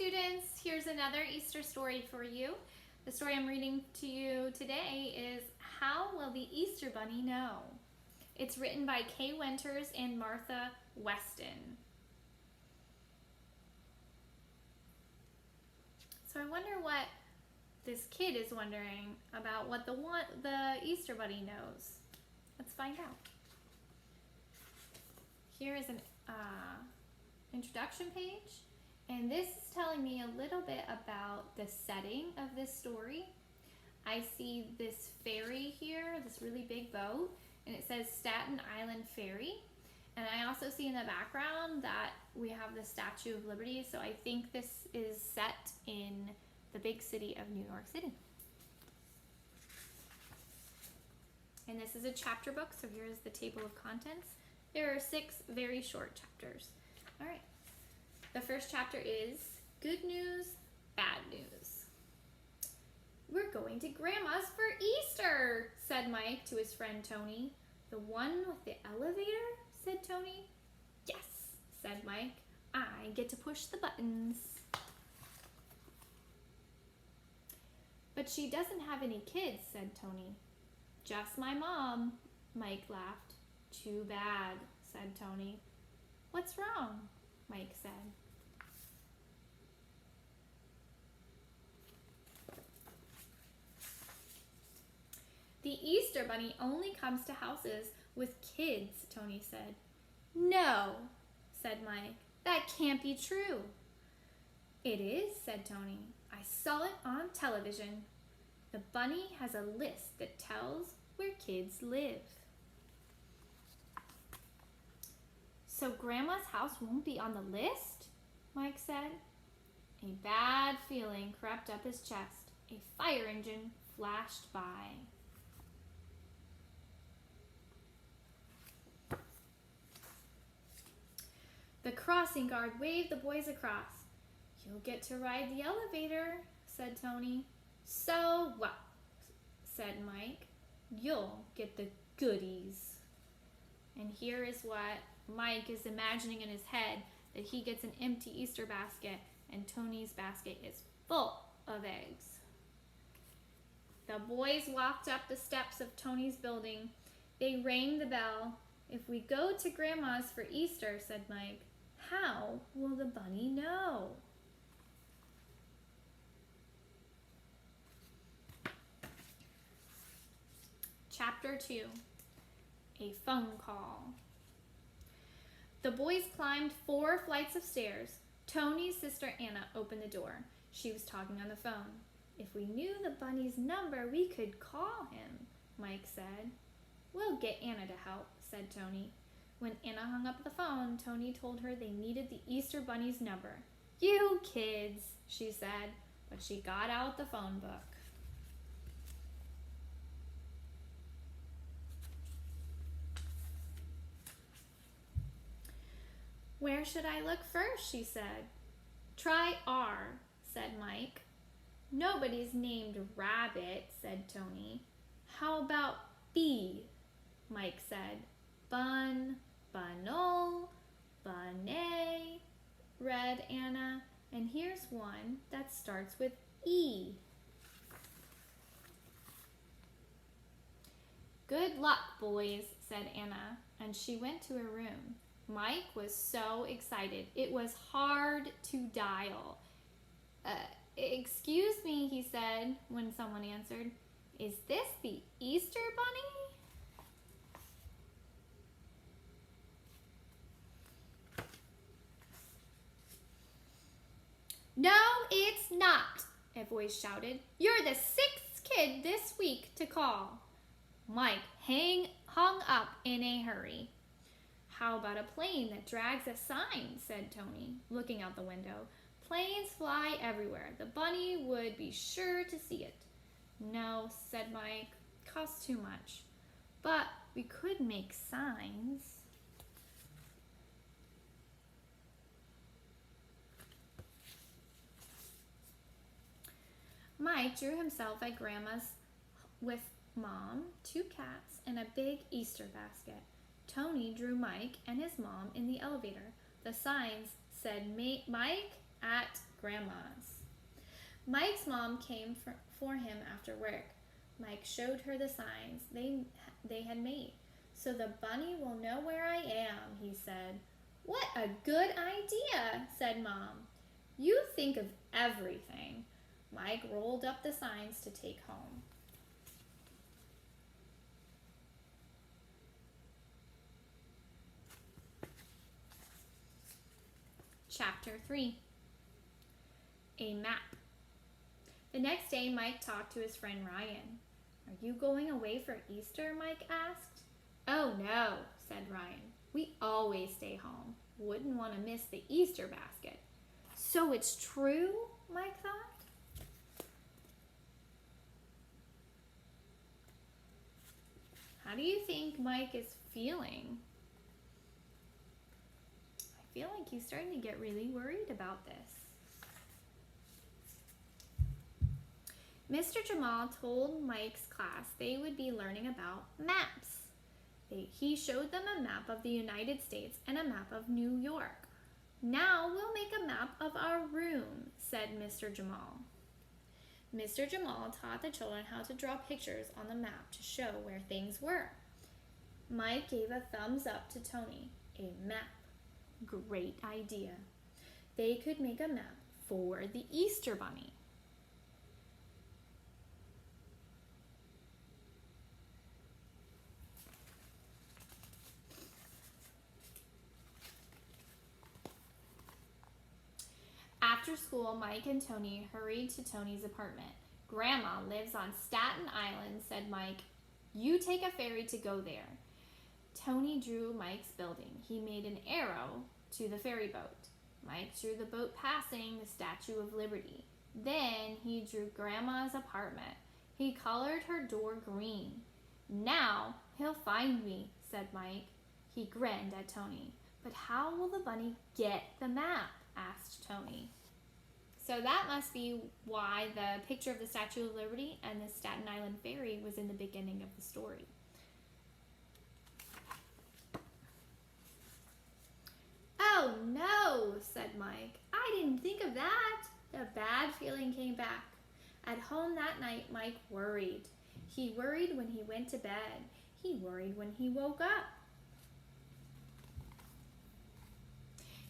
students, here's another Easter story for you. The story I'm reading to you today is How Will the Easter Bunny Know? It's written by Kay Winters and Martha Weston. So I wonder what this kid is wondering about what the Easter Bunny knows. Let's find out. Here is an introduction page, and this is telling me a little bit about the setting of this story. I see this ferry here, this really big boat, and it says Staten Island Ferry. And I also see in the background that we have the Statue of Liberty, so I think this is set in the big city of New York City. And this is a chapter book, so here's the table of contents. There are 6 very short chapters. All right. The first chapter is Good News, Bad News. We're going to Grandma's for Easter, said Mike to his friend Tony. The one with the elevator, said Tony. Yes, said Mike. I get to push the buttons. But she doesn't have any kids, said Tony. Just my mom, Mike laughed. Too bad, said Tony. What's wrong? Mike said. The Easter Bunny only comes to houses with kids, Tony said. No, said Mike. That can't be true. It is, said Tony. I saw it on television. The bunny has a list that tells where kids live. So Grandma's house won't be on the list? Mike said. A bad feeling crept up his chest. A fire engine flashed by. The crossing guard waved the boys across. You'll get to ride the elevator, said Tony. So what? Said Mike. You'll get the goodies. And here is what Mike is imagining in his head, that he gets an empty Easter basket and Tony's basket is full of eggs. The boys walked up the steps of Tony's building. They rang the bell. If we go to Grandma's for Easter, said Mike, how will the bunny know? Chapter 2, A Phone Call. The boys climbed 4 flights of stairs. Tony's sister Anna opened the door. She was talking on the phone. If we knew the bunny's number, we could call him, Mike said. We'll get Anna to help, said Tony. When Anna hung up the phone, Tony told her they needed the Easter Bunny's number. You kids, she said, but she got out the phone book. Where should I look first, she said. Try R, said Mike. Nobody's named Rabbit, said Tony. How about B, Mike said. Bun, Bunole, Bunay, read Anna. And here's one that starts with E. Good luck, boys, said Anna, and she went to her room. Mike was so excited. It was hard to dial. Excuse me, he said when someone answered. Is this the Easter Bunny? No, it's not, a voice shouted. You're the 6th kid this week to call. Mike hung up in a hurry. How about a plane that drags a sign, said Tony, looking out the window. Planes fly everywhere. The bunny would be sure to see it. No, said Mike, costs too much. But we could make signs. Mike drew himself at Grandma's with Mom, 2 cats, and a big Easter basket. Tony drew Mike and his mom in the elevator. The signs said Mike at Grandma's. Mike's mom came for him after work. Mike showed her the signs they had made. "So the bunny will know where I am," he said. "What a good idea," said Mom. "You think of everything." Mike rolled up the signs to take home. Chapter 3. A Map. The next day, Mike talked to his friend Ryan. "Are you going away for Easter?" Mike asked. "Oh no," said Ryan. "We always stay home. Wouldn't want to miss the Easter basket." "So it's true?" Mike thought. How do you think Mike is feeling? I feel like he's starting to get really worried about this. Mr. Jamal told Mike's class they would be learning about maps. He showed them a map of the United States and a map of New York. "Now we'll make a map of our room," said Mr. Jamal. Mr. Jamal taught the children how to draw pictures on the map to show where things were. Mike gave a thumbs up to Tony. A map. Great idea. They could make a map for the Easter Bunny. After school, Mike and Tony hurried to Tony's apartment. "Grandma lives on Staten Island," said Mike. "You take a ferry to go there." Tony drew Mike's building. He made an arrow to the ferry boat. Mike drew the boat passing the Statue of Liberty. Then he drew Grandma's apartment. He colored her door green. "Now he'll find me," said Mike. He grinned at Tony. "But how will the bunny get the map?" asked Tony. So that must be why the picture of the Statue of Liberty and the Staten Island Ferry was in the beginning of the story. "Oh no," said Mike. "I didn't think of that." The bad feeling came back. At home that night, Mike worried. He worried when he went to bed. He worried when he woke up.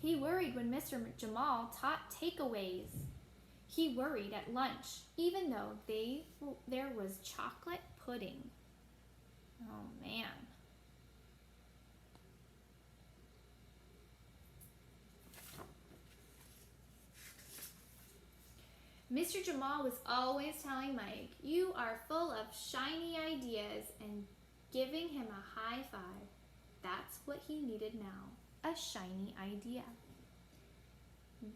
He worried when Mr. Jamal taught takeaways. He worried at lunch, even though there was chocolate pudding. Oh man. Mr. Jamal was always telling Mike, "You are full of shiny ideas," and giving him a high five. That's what he needed now, a shiny idea.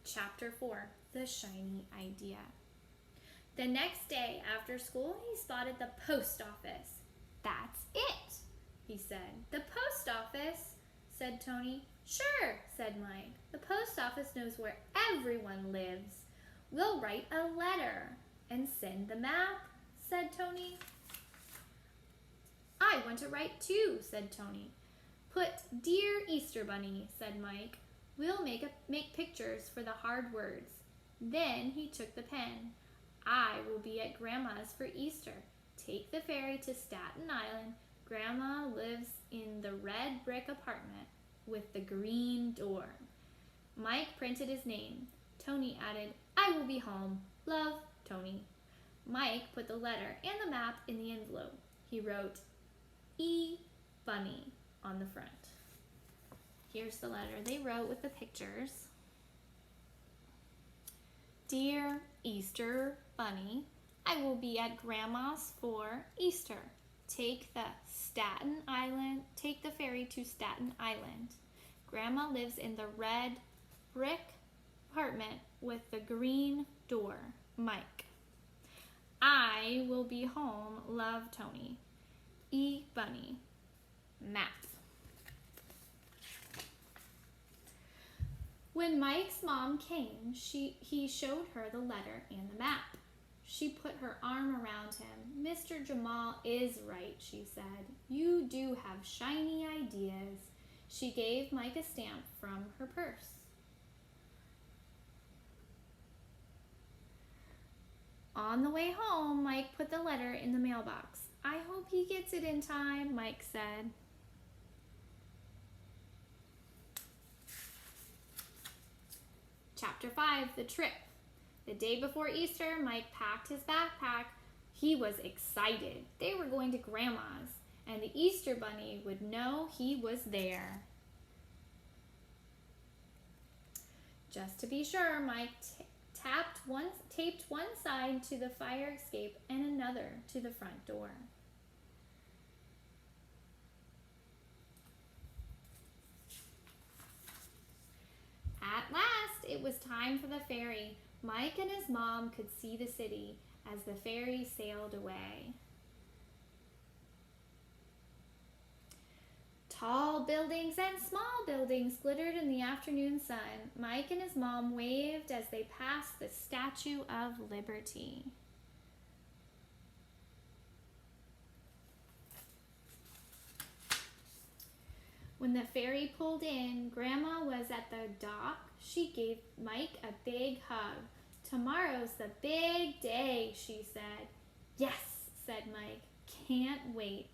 Chapter 4, The Shiny Idea. The next day after school, he spotted the post office. "That's it," he said. "The post office?" said Tony. "Sure," said Mike. "The post office knows where everyone lives. We'll write a letter and send the map," said Tony. "I want to write too," said Tony. "Put 'Dear Easter Bunny,'" said Mike. "We'll make pictures for the hard words." Then he took the pen. "I will be at Grandma's for Easter. Take the ferry to Staten Island. Grandma lives in the red brick apartment with the green door." Mike printed his name. Tony added, "I will be home. Love, Tony." Mike put the letter and the map in the envelope. He wrote, "E. Bunny" on the front. Here's the letter they wrote with the pictures. "Dear Easter Bunny, I will be at Grandma's for Easter. Take the ferry to Staten Island. Grandma lives in the red brick apartment with the green door. Mike. I will be home. Love, Tony. E. Bunny." Map. When Mike's mom came, he showed her the letter and the map. She put her arm around him. "Mr. Jamal is right," she said. "You do have shiny ideas." She gave Mike a stamp from her purse. On the way home, Mike put the letter in the mailbox. I hope he gets it in time, Mike said. Chapter 5, The Trip. The day before Easter, Mike packed his backpack. He was excited. They were going to Grandma's, and the Easter Bunny would know he was there. Just to be sure, Mike taped one side to the fire escape and another to the front door. At last, it was time for the ferry. Mike and his mom could see the city as the ferry sailed away. Tall buildings and small buildings glittered in the afternoon sun. Mike and his mom waved as they passed the Statue of Liberty. When the ferry pulled in, Grandma was at the dock. She gave Mike a big hug. Tomorrow's the big day, she said. Yes, said Mike. Can't wait.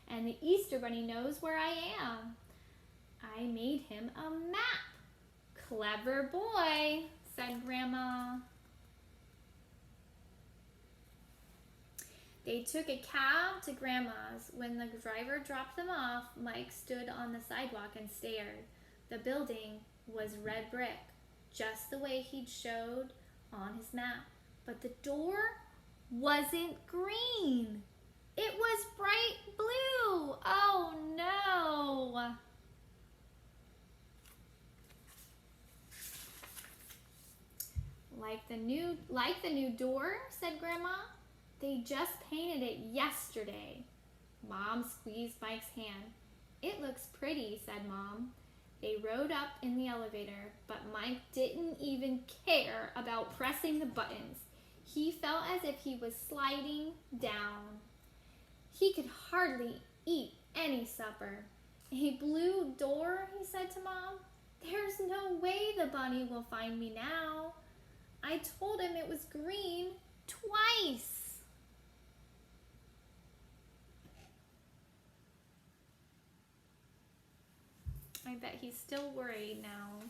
And the Easter Bunny knows where I am. I made him a map. Clever boy, said Grandma. They took a cab to Grandma's. When the driver dropped them off, Mike stood on the sidewalk and stared. The building was red brick, just the way he'd showed on his map. But the door wasn't green. It was bright blue. Oh no. Like the new door, said Grandma. They just painted it yesterday. Mom squeezed Mike's hand. It looks pretty, said Mom. They rode up in the elevator, but Mike didn't even care about pressing the buttons. He felt as if he was sliding down. He could hardly eat any supper. A blue door, he said to Mom. There's no way the bunny will find me now. I told him it was green twice. I bet he's still worried now.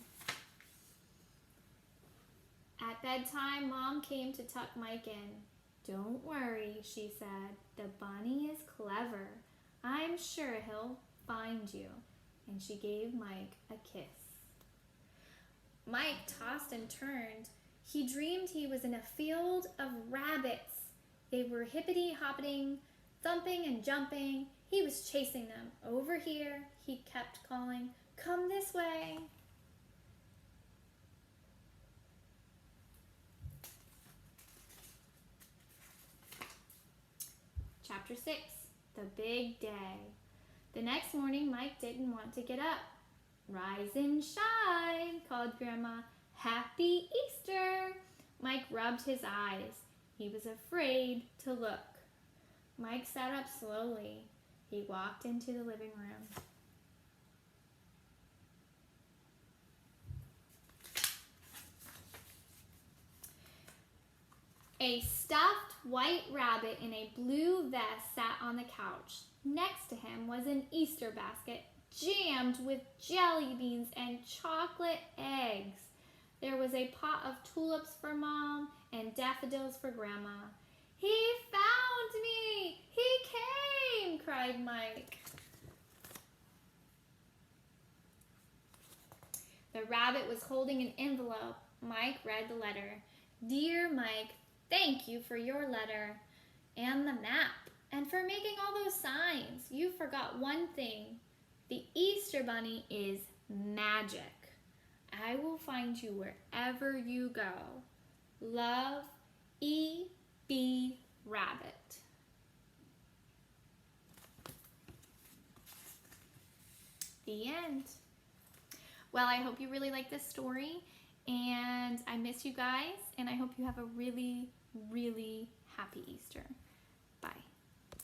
At bedtime, Mom came to tuck Mike in. Don't worry, she said. The bunny is clever. I'm sure he'll find you. And she gave Mike a kiss. Mike tossed and turned. He dreamed he was in a field of rabbits. They were hippity-hopping, thumping and jumping. He was chasing them. Over here, he kept calling, come this way. Chapter 6, The Big Day. The next morning, Mike didn't want to get up. Rise and shine, called Grandma. Happy Easter! Mike rubbed his eyes. He was afraid to look. Mike sat up slowly. He walked into the living room. A stuffed white rabbit in a blue vest sat on the couch. Next to him was an Easter basket jammed with jelly beans and chocolate eggs. There was a pot of tulips for Mom and daffodils for Grandma. He found me! He came! Cried Mike. The rabbit was holding an envelope. Mike read the letter. Dear Mike, thank you for your letter and the map and for making all those signs. You forgot one thing. The Easter Bunny is magic. I will find you wherever you go. Love, E.B. Rabbit. The end. Well, I hope you really like this story, and I miss you guys, and I hope you have a really, really happy Easter.